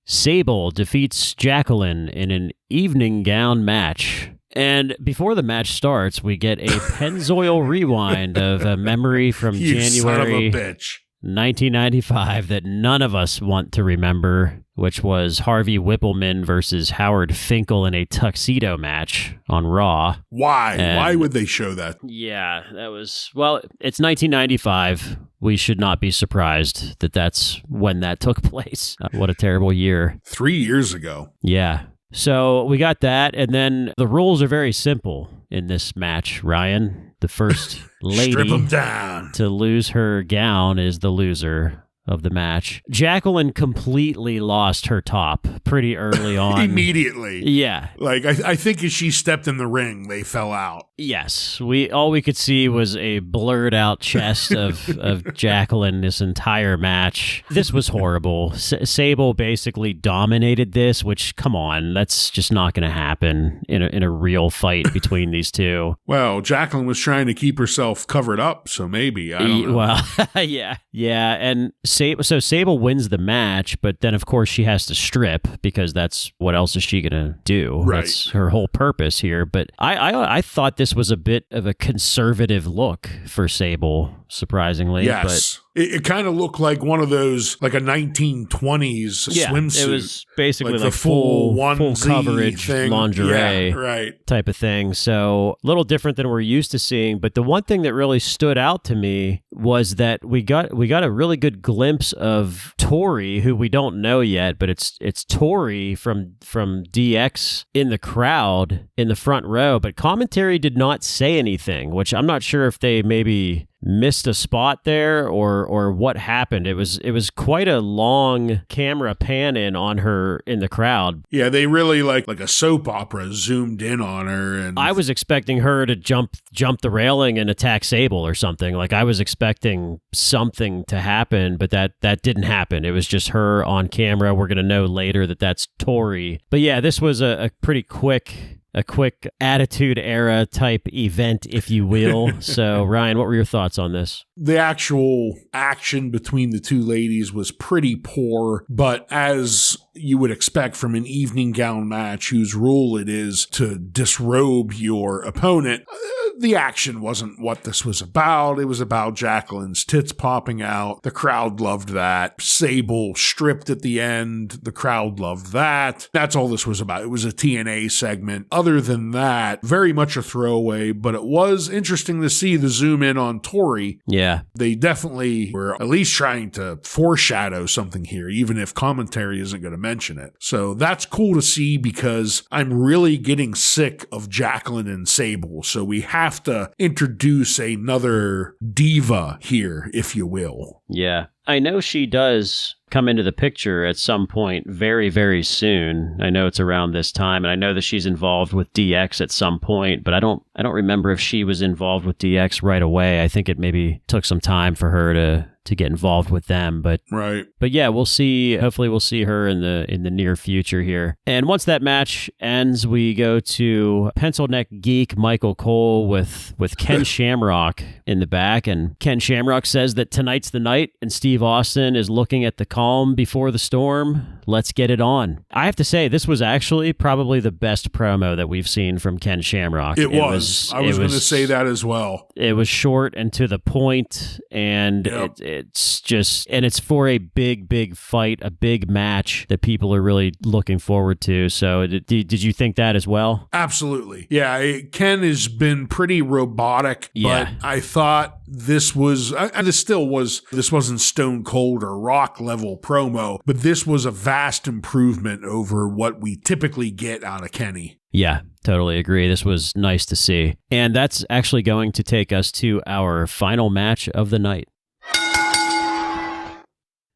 B: Sable defeats Jacqueline in an evening gown match. And before the match starts, we get a Pennzoil rewind of a memory from January 1995 that none of us want to remember, which was Harvey Whippleman versus Howard Finkel in a tuxedo match on Raw.
A: Why? Why would they show that?
B: Yeah, that was, well, it's 1995. We should not be surprised that that's when that took place. What a terrible year.
A: 3 years ago.
B: Yeah. So we got that, and then the rules are very simple in this match, Ryan. The first lady
A: Strip 'em down
B: to lose her gown is the loser of the match. Jacqueline completely lost her top pretty early on.
A: Immediately.
B: Yeah.
A: Like, I think as she stepped in the ring, they fell out.
B: Yes. All we could see was a blurred out chest of Jacqueline this entire match. This was horrible. Sable basically dominated this, which, come on, that's just not going to happen in a real fight between these two.
A: Well, Jacqueline was trying to keep herself covered up, so maybe. I don't know.
B: Well, yeah. Yeah, and so Sable wins the match, but then of course she has to strip because that's what else is she gonna do?
A: Right.
B: That's her whole purpose here. But I thought this was a bit of a conservative look for Sable, surprisingly.
A: Yes. It kind of looked like one of those, like a 1920s swimsuit.
B: It was basically like
A: the full
B: coverage
A: thing.
B: lingerie type of thing. So a little different than we're used to seeing. But the one thing that really stood out to me was that we got a really good glimpse of Tori, who we don't know yet, but it's Tori from DX in the crowd in the front row. But commentary did not say anything, which I'm not sure if they maybe missed a spot there or what happened. It was quite a long camera pan in on her in the crowd.
A: Yeah, they really like a soap opera zoomed in on her, and
B: I was expecting her to jump the railing and attack Sable or something. Like, I was expecting something to happen, but that didn't happen. It was just her on camera. We're going to know later that that's Tori. But yeah, this was a pretty quick Attitude Era type event, if you will. So, Ryan, what were your thoughts on this?
A: The actual action between the two ladies was pretty poor, but as you would expect from an evening gown match whose rule it is to disrobe your opponent, the action wasn't what this was about. It was about Jacqueline's tits popping out. The crowd loved that. Sable stripped at the end. The crowd loved that. That's all this was about. It was a TNA segment. Other than that, very much a throwaway, but it was interesting to see the zoom in on Tori.
B: Yeah.
A: They definitely were at least trying to foreshadow something here, even if commentary isn't going to mention it. So that's cool to see because I'm really getting sick of Jacqueline and Sable. So we have to introduce another diva here, if you will.
B: Yeah. I know she does come into the picture at some point very, very soon. I know it's around this time, and I know that she's involved with DX at some point, but I don't remember if she was involved with DX right away. I think it maybe took some time for her to get involved with them. But yeah, we'll see. Hopefully we'll see her in the near future here. And once that match ends, we go to pencil neck geek Michael Cole with Ken Shamrock in the back. And Ken Shamrock says that tonight's the night and Steve Austin is looking at the calm before the storm. Let's get it on. I have to say, this was actually probably the best promo that we've seen from Ken Shamrock.
A: It was. I was going to say that as well.
B: It was short and to the point, and it's just, and it's for a big fight, a big match that people are really looking forward to. So did you think that as well?
A: Absolutely. Yeah, Ken has been pretty robotic, but I thought this wasn't Stone Cold or Rock level promo, but this was a vast improvement over what we typically get out of Kenny.
B: Yeah, totally agree. This was nice to see. And that's actually going to take us to our final match of the night.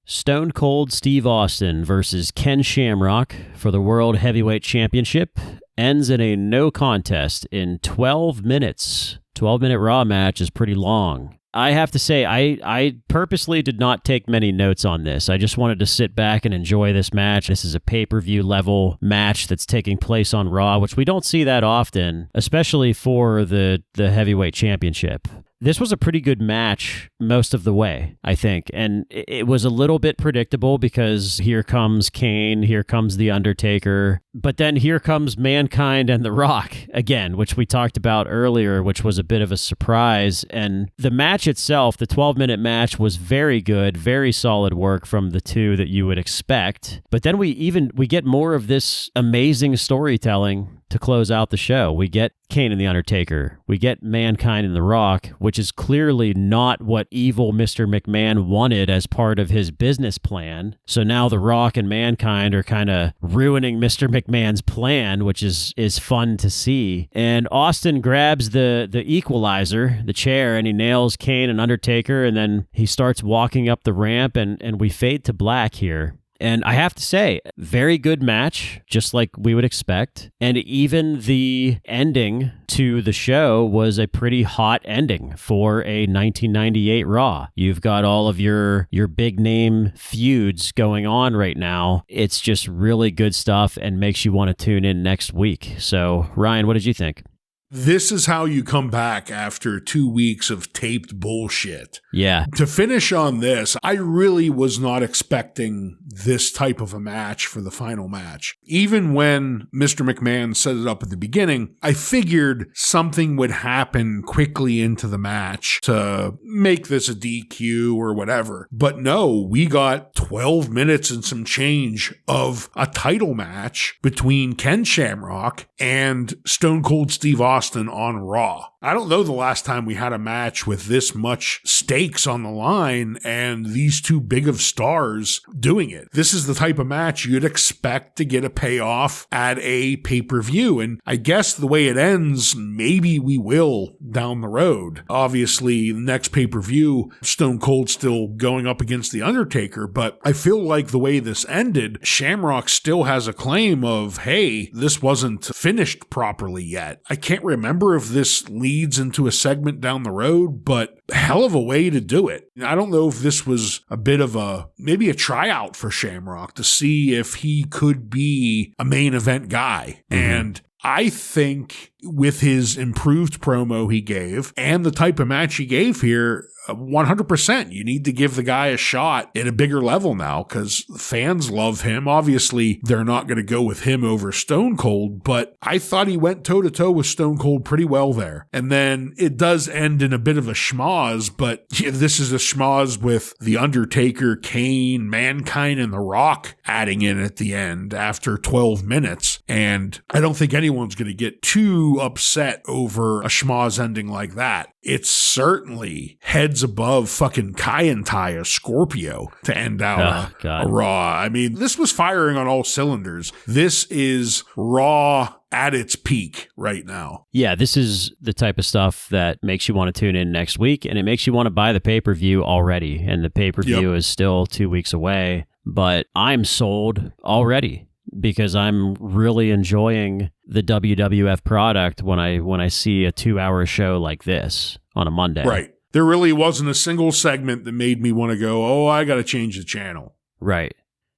B: Stone Cold Steve Austin versus Ken Shamrock for the World Heavyweight Championship ends in a no contest in 12 minutes. 12-minute Raw match is pretty long. I have to say, I purposely did not take many notes on this. I just wanted to sit back and enjoy this match. This is a pay-per-view level match that's taking place on Raw, which we don't see that often, especially for the heavyweight championship. This was a pretty good match most of the way, I think. And it was a little bit predictable because here comes Kane, here comes The Undertaker, but then here comes Mankind and The Rock again, which we talked about earlier, which was a bit of a surprise. And the match itself, the 12-minute match, was very good, very solid work from the two that you would expect. But then we get more of this amazing storytelling to close out the show. We get Kane and The Undertaker. We get Mankind and The Rock, which is clearly not what evil Mr. McMahon wanted as part of his business plan. So now The Rock and Mankind are kind of ruining Mr. McMahon's plan, which is fun to see. And Austin grabs the equalizer, the chair, and he nails Kane and Undertaker, and then he starts walking up the ramp, and we fade to black here. And I have to say, very good match, just like we would expect. And even the ending to the show was a pretty hot ending for a 1998 Raw. You've got all of your big name feuds going on right now. It's just really good stuff and makes you want to tune in next week. So, Ryan, what did you think?
A: This is how you come back after 2 weeks of taped bullshit.
B: Yeah.
A: To finish on this, I really was not expecting this type of a match for the final match. Even when Mr. McMahon set it up at the beginning, I figured something would happen quickly into the match to make this a DQ or whatever. But no, we got 12 minutes and some change of a title match between Ken Shamrock and Stone Cold Steve Austin on Raw. I don't know the last time we had a match with this much stakes on the line and these two big of stars doing it. This is the type of match you'd expect to get a payoff at a pay-per-view. And I guess the way it ends, maybe we will down the road. Obviously, the next pay-per-view, Stone Cold still going up against The Undertaker, but I feel like the way this ended, Shamrock still has a claim of, hey, this wasn't finished properly yet. I can't remember if this leads into a segment down the road, but hell of a way to do it. I don't know if this was a bit of maybe a tryout for Shamrock to see if he could be a main event guy. Mm-hmm. And I think with his improved promo he gave and the type of match he gave here, 100%. You need to give the guy a shot at a bigger level now because fans love him. Obviously, they're not going to go with him over Stone Cold, but I thought he went toe-to-toe with Stone Cold pretty well there. And then it does end in a bit of a schmoz, but this is a schmoz with The Undertaker, Kane, Mankind, and The Rock adding in at the end after 12 minutes. And I don't think anyone's going to get too upset over a schmoz ending like that. It's certainly heads above fucking Kaientai, a Scorpio, to end out a Raw. I mean, this was firing on all cylinders. This is Raw at its peak right now. Yeah,
B: this is the type of stuff that makes you want to tune in next week, and it makes you want to buy the pay-per-view already. And the pay-per-view is still 2 weeks away, but I'm sold already because I'm really enjoying the WWF product when I see a 2-hour show like this on a Monday.
A: Right. there really wasn't a single segment that made me want to go, oh, I got to change the channel.
B: Right.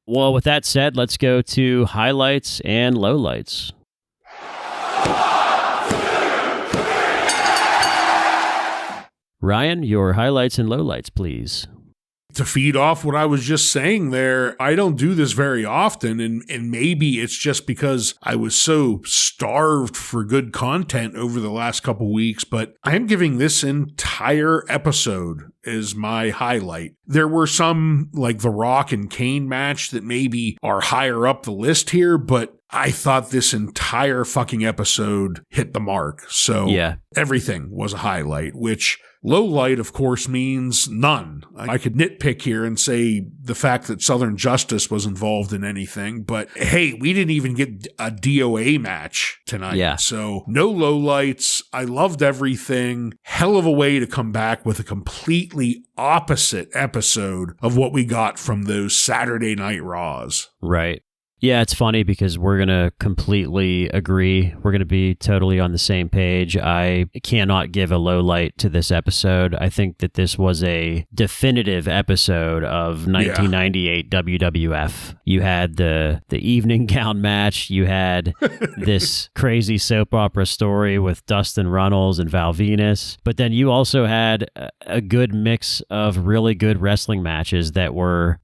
B: Well, with that said, let's go to highlights and lowlights. Ryan, your highlights and lowlights, please.
A: To feed off what I was just saying there, I don't do this very often, and maybe it's just because I was so starved for good content over the last couple weeks, but I'm giving this entire episode as my highlight. There were some, like the Rock and Kane match, that maybe are higher up the list here, but I thought this entire fucking episode hit the mark. So everything was a highlight, which low light, of course, means none. I could nitpick here and say the fact that Southern Justice was involved in anything, but hey, we didn't even get a DOA match tonight.
B: Yeah.
A: So no low lights. I loved everything. Hell of a way to come back with a completely opposite episode of what we got from those Saturday Night Raws.
B: Right. Yeah, it's funny because we're going to completely agree. We're going to be totally on the same page. I cannot give a low light to this episode. I think that this was a definitive episode of 1998 WWF. You had the evening gown match. You had this crazy soap opera story with Dustin Runnels and Val Venus. But then you also had a good mix of really good wrestling matches that were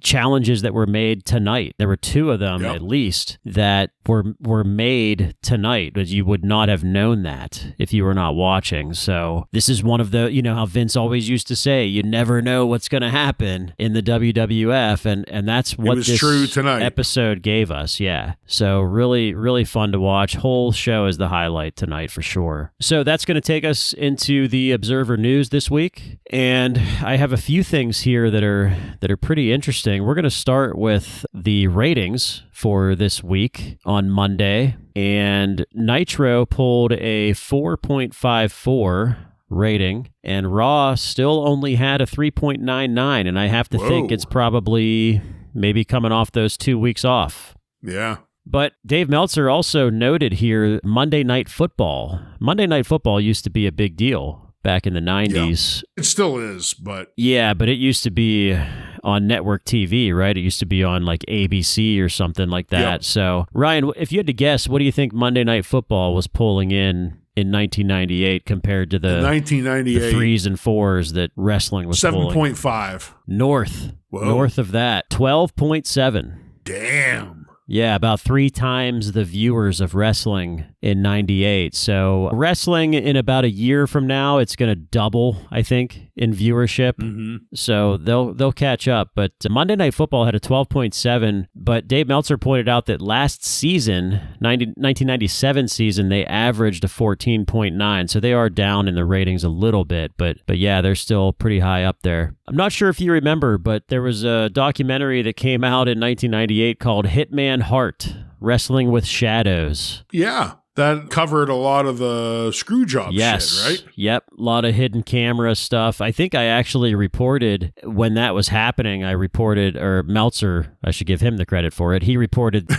B: challenges that were made tonight. There were two of them at least that were made tonight, but you would not have known that if you were not watching. So this is one of the, you know how Vince always used to say, you never know what's going to happen in the WWF, and that's what this
A: true tonight.
B: Episode gave us. Yeah. So really, really fun to watch. Whole show is the highlight tonight for sure. So that's going to take us into the Observer News this week, and I have a few things here that are pretty interesting. We're going to start with the ratings for this week on Monday, and Nitro pulled a 4.54 rating, and Raw still only had a 3.99, and I have to think it's probably maybe coming off those 2 weeks off.
A: Yeah.
B: But Dave Meltzer also noted here Monday Night Football. Monday Night Football used to be a big deal back in the 90s.
A: Yeah, it still is, but...
B: Yeah, but it used to be on network TV, right? It used to be on like ABC or something like that. Yep. So, Ryan, if you had to guess, what do you think Monday Night Football was pulling in 1998 compared to the
A: 1998
B: the 3s and 4s that wrestling was
A: 7.5.
B: North of that, 12.7.
A: Damn.
B: Yeah, about 3 times the viewers of wrestling in 98. So wrestling in about a year from now, it's going to double, I think, in viewership. Mm-hmm. So they'll catch up. But Monday Night Football had a 12.7. But Dave Meltzer pointed out that last season, 1997 season, they averaged a 14.9. So they are down in the ratings a little bit. But yeah, they're still pretty high up there. I'm not sure if you remember, but there was a documentary that came out in 1998 called Hitman Hart, Wrestling with Shadows.
A: Yeah. That covered a lot of the screw job shit, right?
B: Yep. A lot of hidden camera stuff. I think I actually reported when that was happening, or Meltzer, I should give him the credit for it. He reported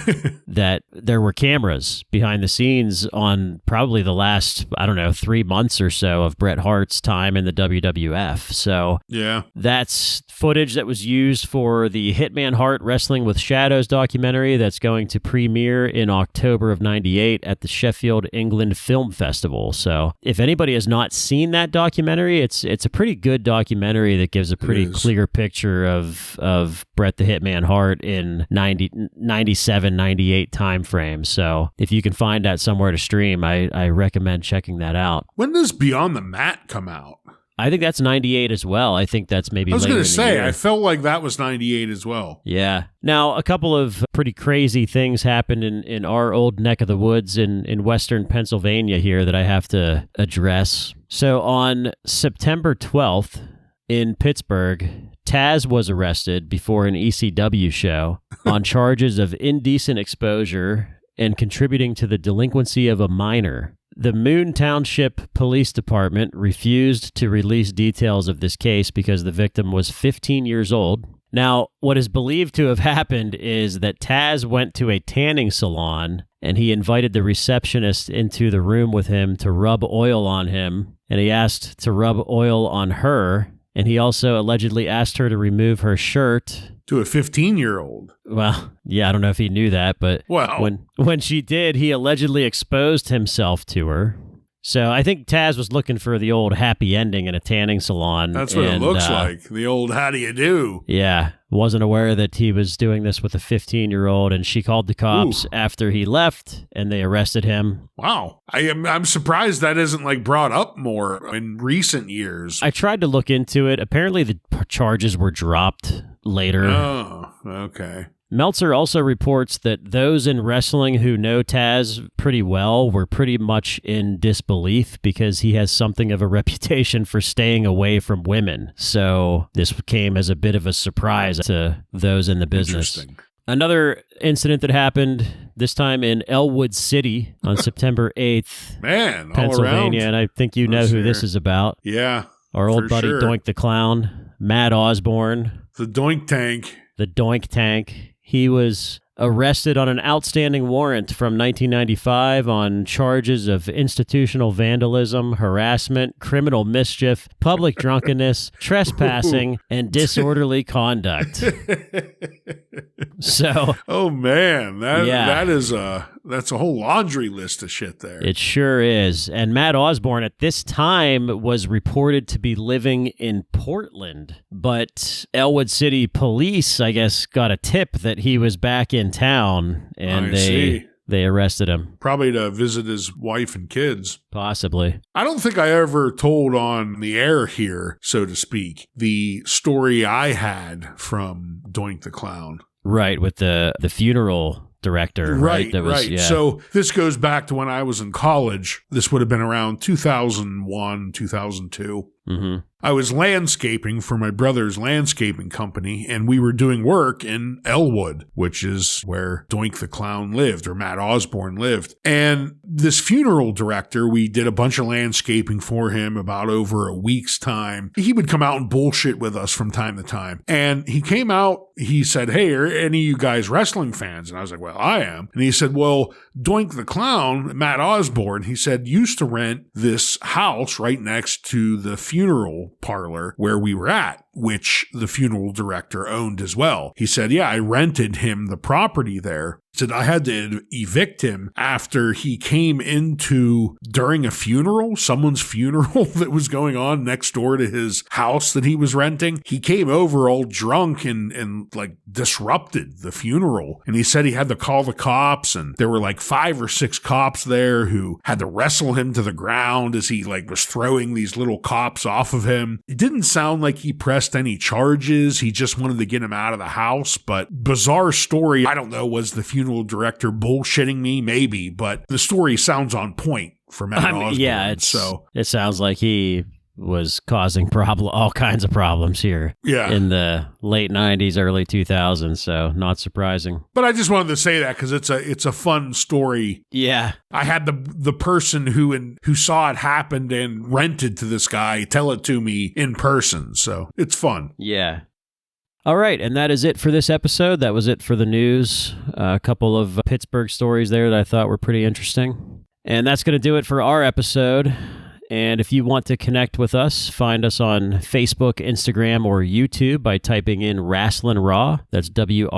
B: that there were cameras behind the scenes on probably the last, 3 months or so of Bret Hart's time in the WWF. So
A: yeah,
B: that's footage that was used for the Hitman Hart Wrestling with Shadows documentary that's going to premiere in October of 98 at the Sheffield, England Film Festival. So if anybody has not seen that documentary, it's a pretty good documentary that gives a pretty clear picture of Bret the Hitman Hart in 97, 98 time frame. So if you can find that somewhere to stream, I recommend checking that out.
A: When does Beyond the Mat come out?
B: I think that's 98 as well. I think that's maybe later in the year. I was going to say,
A: I felt like that was 98 as well.
B: Yeah. Now, a couple of pretty crazy things happened in our old neck of the woods in western Pennsylvania here that I have to address. So on September 12th in Pittsburgh, Taz was arrested before an ECW show on charges of indecent exposure and contributing to the delinquency of a minor. The Moon Township Police Department refused to release details of this case because the victim was 15 years old. Now, what is believed to have happened is that Taz went to a tanning salon and he invited the receptionist into the room with him to rub oil on him, and he asked to rub oil on her, and he also allegedly asked her to remove her shirt.
A: To a 15-year-old.
B: Well, yeah, I don't know if he knew that, but when she did, he allegedly exposed himself to her. So I think Taz was looking for the old happy ending in a tanning salon.
A: That's what it looks like. The old how do you do?
B: Yeah. Wasn't aware that he was doing this with a 15-year-old, and she called the cops after he left, and they arrested him.
A: Wow. I'm surprised that isn't like brought up more in recent years.
B: I tried to look into it. Apparently the charges were dropped later.
A: Oh, okay.
B: Meltzer also reports that those in wrestling who know Taz pretty well were pretty much in disbelief because he has something of a reputation for staying away from women. So this came as a bit of a surprise to those in the business.
A: Interesting.
B: Another incident that happened, this time in Elwood City on September 8th.
A: Man,
B: Pennsylvania,
A: all around.
B: and I think you know who this is about.
A: Yeah.
B: Our old buddy Doink the Clown, Matt Osborne.
A: The Doink Tank.
B: The Doink Tank. He was arrested on an outstanding warrant from 1995 on charges of institutional vandalism, harassment, criminal mischief, public drunkenness, trespassing, and disorderly conduct. So,
A: oh man, that's a whole laundry list of shit there.
B: It sure is. And Matt Osborne at this time was reported to be living in Portland, but Elwood City police, I guess, got a tip that he was back in town, and they arrested him.
A: Probably to visit his wife and kids.
B: Possibly.
A: I don't think I ever told on the air here, so to speak, the story I had from Doink the Clown.
B: Right, with the funeral director.
A: Right.
B: Yeah.
A: So this goes back to when I was in college. This would have been around 2001, 2002.
B: Mm-hmm.
A: I was landscaping for my brother's landscaping company, and we were doing work in Elwood, which is where Doink the Clown lived, or Matt Osborne lived. And this funeral director, we did a bunch of landscaping for him about over a week's time. He would come out and bullshit with us from time to time. And he came out, he said, "Hey, are any of you guys wrestling fans?" And I was like, "Well, I am." And he said, "Well, Doink the Clown, Matt Osborne," he said, "used to rent this house right next to the funeral parlor where we were at, which the funeral director owned as well." He said, "Yeah, I rented him the property there." He said, "I had to evict him after he came into during a funeral, someone's funeral that was going on next door to his house that he was renting. He came over all drunk and like disrupted the funeral." And he said he had to call the cops, and there were like 5 or 6 cops there who had to wrestle him to the ground as he like was throwing these little cops off of him. It didn't sound like he pressed any charges. He just wanted to get him out of the house. But bizarre story. I don't know, was the funeral director bullshitting me? Maybe, but the story sounds on point for Matt Osborne.
B: Yeah, it sounds like he was causing all kinds of problems here in the late 90s, early 2000s, so not surprising.
A: But I just wanted to say that because it's a fun story.
B: Yeah.
A: I had the person who saw it happen and rented to this guy tell it to me in person, so it's fun.
B: Yeah. All right, and that is it for this episode. That was it for the news. A couple of Pittsburgh stories there that I thought were pretty interesting. And that's going to do it for our episode. And if you want to connect with us, find us on Facebook, Instagram, or YouTube by typing in Rasslin' Raw. That's WRASSLIN.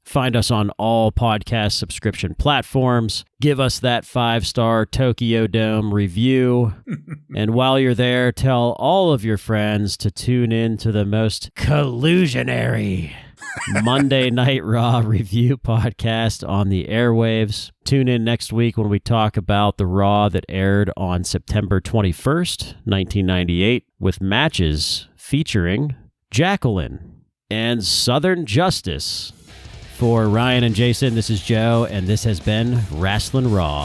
B: Find us on all podcast subscription platforms. Give us that 5-star Tokyo Dome review. And while you're there, tell all of your friends to tune in to the most collusionary Monday Night Raw review podcast on the airwaves. Tune in next week when we talk about the Raw that aired on September 21st, 1998, with matches featuring Jacqueline and Southern Justice. For Ryan and Jason, this is Joe, and this has been Rasslin' Raw.